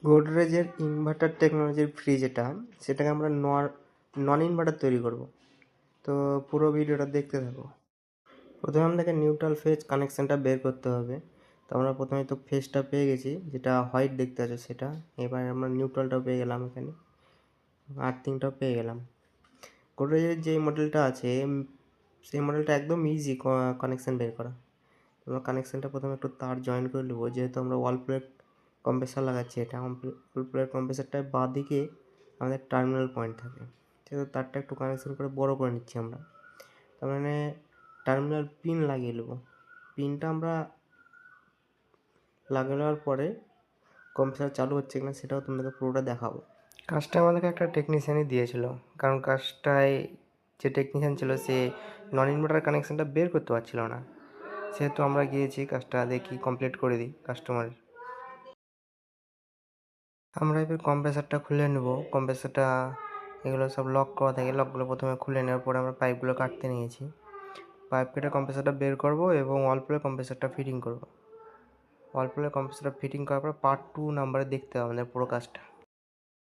গোদরেজের inverter টেকনোলজির fridge সেটাকে আমরা নন ইনভার্টার তৈরি করব। তো পুরো ভিডিওটা দেখতে থাকো। প্রথমে আমাদেরকে নিউট্রাল ফেজ কানেকশানটা বের করতে হবে। তো আমরা প্রথমে তো ফেজটা পেয়ে গেছি, যেটা হোয়াইট দেখতে আছে সেটা। এবার আমরা নিউট্রালটাও পেয়ে গেলাম, এখানে আর্থিংটাও পেয়ে গেলাম। গোদরেজের যে মডেলটা আছে সেই মডেলটা একদম ইজি কানেকশান বের করা। আমরা কানেকশানটা প্রথমে একটু তার জয়েন করে নেবো, যেহেতু আমরা ওয়াল প্লেট কম্প্রেসার লাগাচ্ছি। এটা ওয়াল প্লেট কম্প্রেসারটায় বাঁ দিকে আমাদের টার্মিনাল পয়েন্ট থাকে, সেহেতু তারটা একটু কানেকশান করে বড় করে নিচ্ছি আমরা। তার মানে টার্মিনাল পিন লাগিয়ে নেবো। পিনটা আমরা লাগিয়ে নেওয়ার পরে কম্প্রেসার চালু হচ্ছে কিনা সেটাও তোমাদেরকে পুরোটা দেখাবো। কাজটা আমাদেরকে একটা টেকনিশিয়ানই দিয়েছিল, কারণ কাজটায় যে টেকনিশিয়ান ছিল সে নন ইনভার্টার কানেকশানটা বের করতে পারছিল না, সেহেতু আমরা গিয়েছি কাজটা দেখি কমপ্লিট করে দিই কাস্টমারের। আমরা এবার কম্প্রেসারটা খুলে নেব। কম্প্রেসারটা এগুলো সব লক করা থাকে, লকগুলো প্রথমে খুলে নেওয়ার পরে আমরা পাইপগুলো কাটতে নিয়েছি। পাইপ কেটে কম্প্রেসারটা বের করব এবং ওয়াল প্লেট কম্প্রেসারটা ফিটিং করব। ওয়াল প্লেট কম্প্রেসারটা ফিটিং করার পর পার্ট 2 নাম্বারে দেখতে হবে আমাদের পুরো কাজটা।